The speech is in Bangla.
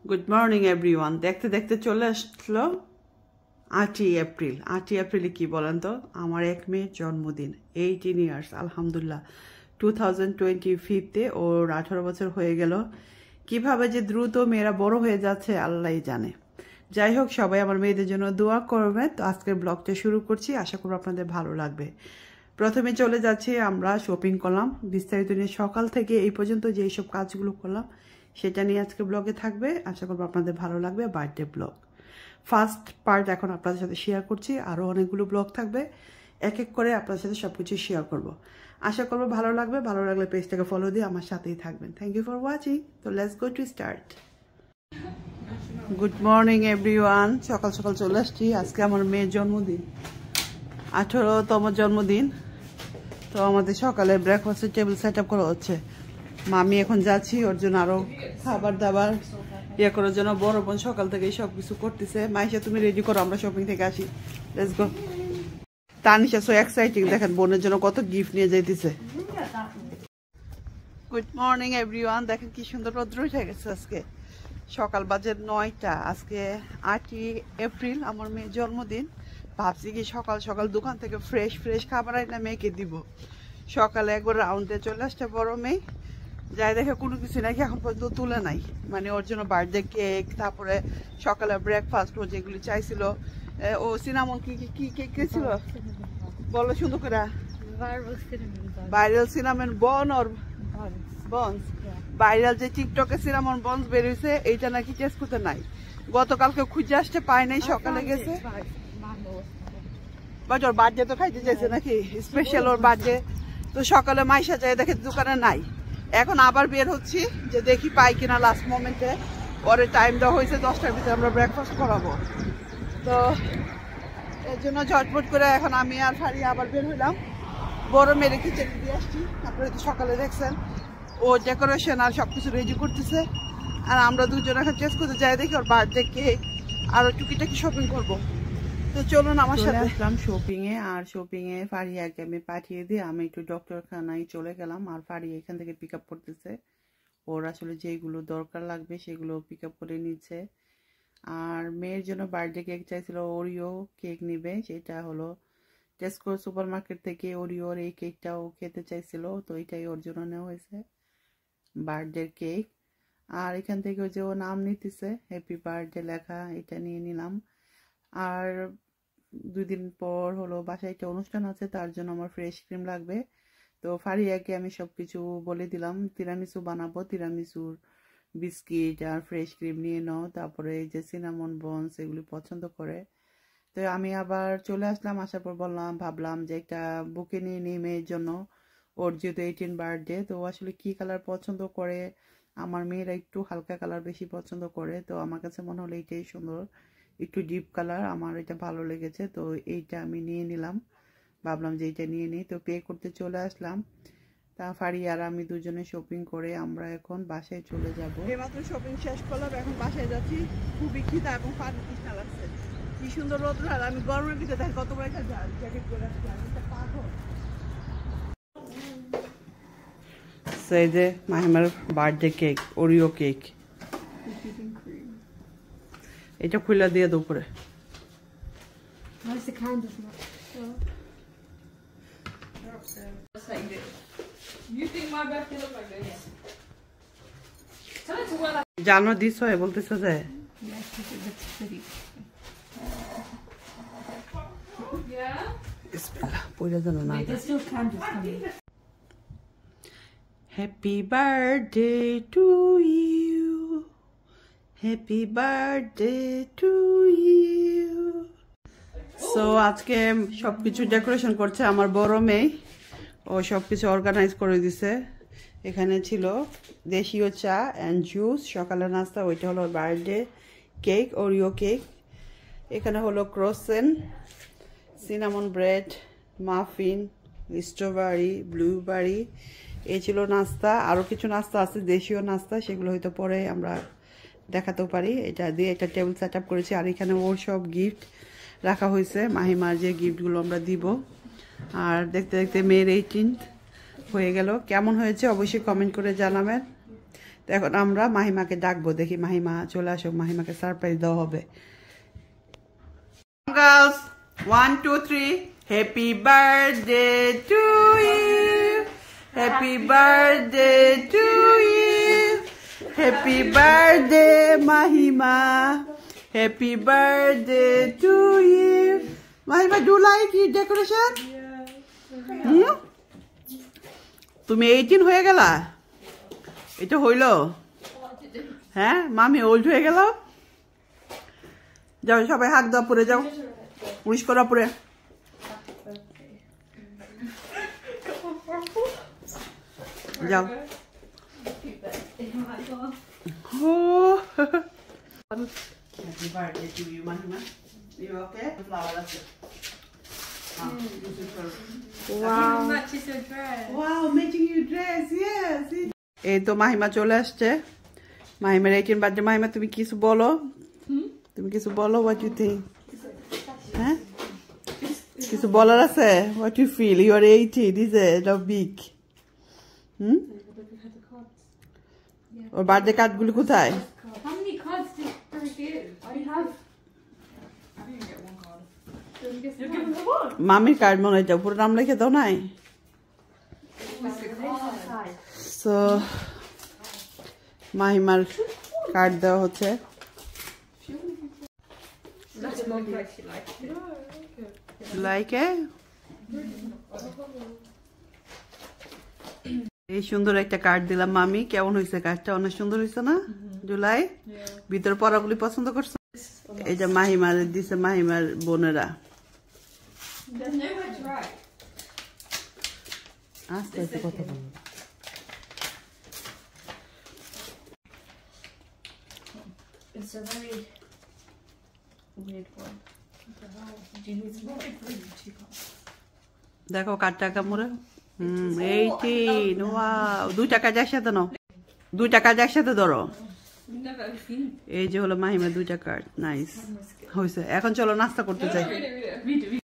Good morning everyone. দেখতে দেখতে চলে আসলো 8ই এপ্রিল। 8ই এপ্রিলে কি বলেন তো, আমার এক মেয়ের জন্মদিন, 18 ইয়ার্স। আলহামদুলিল্লাহ 2025-তে ওর 18 বছর হয়ে গেল। কিভাবে যে দ্রুত মেয়েরা বড় হয়ে যাচ্ছে আল্লাহই জানে। যাই হোক, সবাই আমার মেয়েদের জন্য দোয়া করবে। তো আজকের ব্লগটা শুরু করছি, আশা করব আপনাদের ভালো লাগবে। প্রথমে চলে যাচ্ছি, আমরা শপিং করলাম। বিস্তারিত নিয়ে সকাল থেকে এই পর্যন্ত যে এইসব কাজগুলো করলাম সেটা নিয়ে আজকে ব্লগে থাকবে। আশা করবো আপনাদের ভালো লাগবে। বার্থডে ব্লগ ফার্স্ট পার্ট এখন আপনাদের সাথে শেয়ার করছি। আরও অনেকগুলো ব্লগ থাকবে, এক এক করে আপনাদের সাথে সব কিছু শেয়ার করবো। আশা করবো ভালো লাগবে। ভালো লাগলে পেজটাকে ফলো দিয়ে আমার সাথেই থাকবেন। Thank you for watching. তো let's go to start. Good morning everyone. সকাল সকাল চলে আসছি। আজকে আমার মেয়ের জন্মদিন, 18তম জন্মদিন। তো আমাদের সকালে ব্রেকফাস্টের টেবিল সেট আপ করা হচ্ছে। আমি এখন যাচ্ছি ওর জন্য আরো খাবার দাবার ইয়ে করার জন্য। বড় বোন সকাল থেকে সব কিছু করতেছে। মাইশা তুমি রেডি করো, আমরা শপিং থেকে আসি। Let's go. Tanisha so exciting, দেখেন বোনের জন্য কত গিফট নিয়ে যাইতেছে। Good morning everyone. দেখেন কি সুন্দর রোদ্র উঠে গেছে আজকে। সকাল বাজে 9টা। আজকে 8ই এপ্রিল, আমার মেয়ের জন্মদিন। ভাবছি কি সকাল সকাল দোকান থেকে ফ্রেশ ফ্রেশ খাবার আইনা মেয়েকে দিব। সকালে একবার রাউন্ডে চলে আসছে বড় মেয়ে, যাই দেখে কোনো কিছু নাকি এখন পর্যন্ত তুলে নাই। মানে ওর জন্য বার্থডে কেক, তারপরে সকালে ব্রেকফাস্ট ও যেগুলি চাইছিল। ও সিনামন কি কি কেক খেয়েছিল বলো সুন্দর করে। ভাইরাল সিনামন বন ওর বনস, ভাইরাল যে টিকটকে সিনামন বনস বেরিয়েছে, এইটা নাকি টেস্ট করতে নাই। গতকালকে খুঁজে আসতে পায় নাই, সকালে গেছে। বাট ওর বার্থডে তো খাইতে চাইছে নাকি, স্পেশাল ওর বার্থডে। তো সকালে মাইশা যায়, দেখে দোকানে নাই। এখন আবার বের হচ্ছি যে দেখি পাই কিনা লাস্ট মোমেন্টে। পরে টাইম দেওয়া হয়েছে 10টার ভিতরে আমরা ব্রেকফাস্ট করাবো। তো এর জন্য ঝটপট করে এখন আমি আর ফারিয়া আবার বের হইলাম। বড় মেরে কিচেনে দিয়ে আসছি। আপনারা তো সকালে দেখছেন ও ডেকোরেশন আর সবকিছু রেডি করতেছে। আর আমরা দুজন এখন চেষ্টা করতে যাই, দেখি ওর বার্থডে কেক আর টুকিটাকি শপিং করবো। তো চলুন আমার সাথে। আসলাম শপিং এ, আর শপিং এ ফারিয়াকে আমি পাঠিয়ে দিয়ে আমি একটু ডক্টরখানায় চলে গেলাম। আর ফারিয়া এখান থেকে পিক আপ করতেছে। ওর আসলে যেগুলো দরকার লাগবে সেগুলো পিক আপ করে নিচ্ছে। আর মেয়ের জন্য বার্থডে কেক চাইছিল, ওরিও কেক নিবে। সেটা হলো টেস্কো সুপার মার্কেট থেকে ওরিওর এই কেকটাও খেতে চাইছিল, তো এটাই ওর জন্য নেওয়া হয়েছে বার্থডে কেক। আর এখান থেকে যে ও নাম নিতেছে, হ্যাপি বার্থডে লেখা, এটা নিয়ে নিলাম। আর 2 দিন পর হলো বাসায় একটা অনুষ্ঠান আছে, তার জন্য আমার ফ্রেশ ক্রিম লাগবে। তো ফারিয়াকে আমি সবকিছু বলে দিলাম। তিরামিসু বানাবো, তিরামিসুর বিস্কিট আর ফ্রেশ ক্রিম নিয়ে নাও, তারপরে এই যে সিনামন বনস এগুলি পছন্দ করে। তো আমি আবার চলে আসলাম। আসার পর ভাবলাম যে একটা বুকে নিয়ে নিই মেয়ের জন্য। ওর যেহেতু 18 বার্থডে, তো আসলে কি কালার পছন্দ করে। আমার মেয়েরা একটু হালকা কালার বেশি পছন্দ করে, তো আমার কাছে মনে হলো এইটাই সুন্দর, একটু ডিপ কালার। আমার এটা ভালো লেগেছে, তো এইটা আমি নিয়ে নিলাম। ভাবলাম যে এইটা নিয়ে নিই। তো পে করতে চলে আসলাম। তা ফারিয়া আর আমি দুজনে শপিং করে আমরা এখন বাসায় চলে যাব। এইমাত্র শপিং শেষ করলাম, এখন বাসায় যাচ্ছি। খুবই খিদা এবং পানি তৃষ্ণা লাগছে। কি সুন্দর রোদ, আর আমি গরমের ভিতরে দেখি কত বড় একটা জ্যাকেট পরে আসছি। আমি একটা পাগল। সেই যে মাহিমার বার্থডে কেক, ওরিও কেক। এটা খুলে দিয়ে দাও উপরে। জানো দিস হয় বলতেছে যে happy birthday to you, happy birthday to you. So আজকে সবকিছু ডেকোরেশন করছে আমার বড় মেয়ে। ও সবকিছু অর্গানাইজ করে দিছে। এখানে ছিল দেশীয় চা অ্যান্ড জুস, সকালের নাস্তা। ওইটা হলো বার্থডে কেক, ওরিও কেক। এখানে হলো croissant, cinnamon bread, muffin, strawberry, blueberry. এই ছিল নাস্তা। আরও কিছু নাস্তা আছে দেশীয় নাস্তা, সেগুলো হয়তো পরে আমরা দেখাতেও পারি। এটা দিয়ে একটা টেবিল সেট আপ করেছি। আর এখানে ওর সব গিফট রাখা হয়েছে, মাহিমার যে গিফটগুলো আমরা দিব। আর দেখতে দেখতে মেয়ের 18 হয়ে গেল। কেমন হয়েছে অবশ্যই কমেন্ট করে জানাবেন। তো এখন আমরা মাহিমাকে ডাকবো, দেখি মাহিমা চলে আসুক, মাহিমাকে সারপ্রাইজ দেওয়া হবে। Girls, 1 2 3. Happy birthday to you. Happy birthday to you. Happy birthday, Mahima. Happy birthday to you. Mahima, do you like your decoration? Yeah. তুমি 18 হয়ে গেলা? এটা হইল? হ্যাঁ, মামি ওল্ড হয়ে গেল। যাও সবাই হাত দাও, পরে যাও, উইশ করা পরে। যাও। Happy birthday to you, Mahima. You okay? Flower আছে। Wow. Matches your dress. Wow, matching your dress. Yes. এই তো মাহিমা চলে আসছে। মাহিমার 18 বার্থডে। মাহিমা তুমি কিছু বলো? তুমি কিছু বলো, what you think? হ্যাঁ? কিছু বলার আছে? What you feel? You are 18, is it? How big? Or birthday কার্ডগুলো কোথায়? How many cards did Harry give? I have. I didn't get one card. You're giving her one? মামির কার্ড মনে হয়, পুরো নাম লিখে দাও নাই? So মাহিমার কার্ড দেওয়া হচ্ছে। Like it? এই সুন্দর একটা কার্ড দিলাম মামি। কেমন হয়েছে কার্ডটা? অনেক সুন্দর হয়েছে না জুলাই? ভিতর পড়াগুলি পছন্দ করছো? এই যে মাহিমার দিছে, মাহিমার বোনেরা। আস্তে আস্তে কথা বলো। It's a very weird one. দেখো কার্ডটা কামড়ে। 18, ওয়াও। 2টা কাজ একসাথে নাও, 2টা কাজ একসাথে ধরো। এই যে হলো মাহিমার 2টা কার্ড। নাইস হয়েছে। এখন চলো নাস্তা করতে চাই।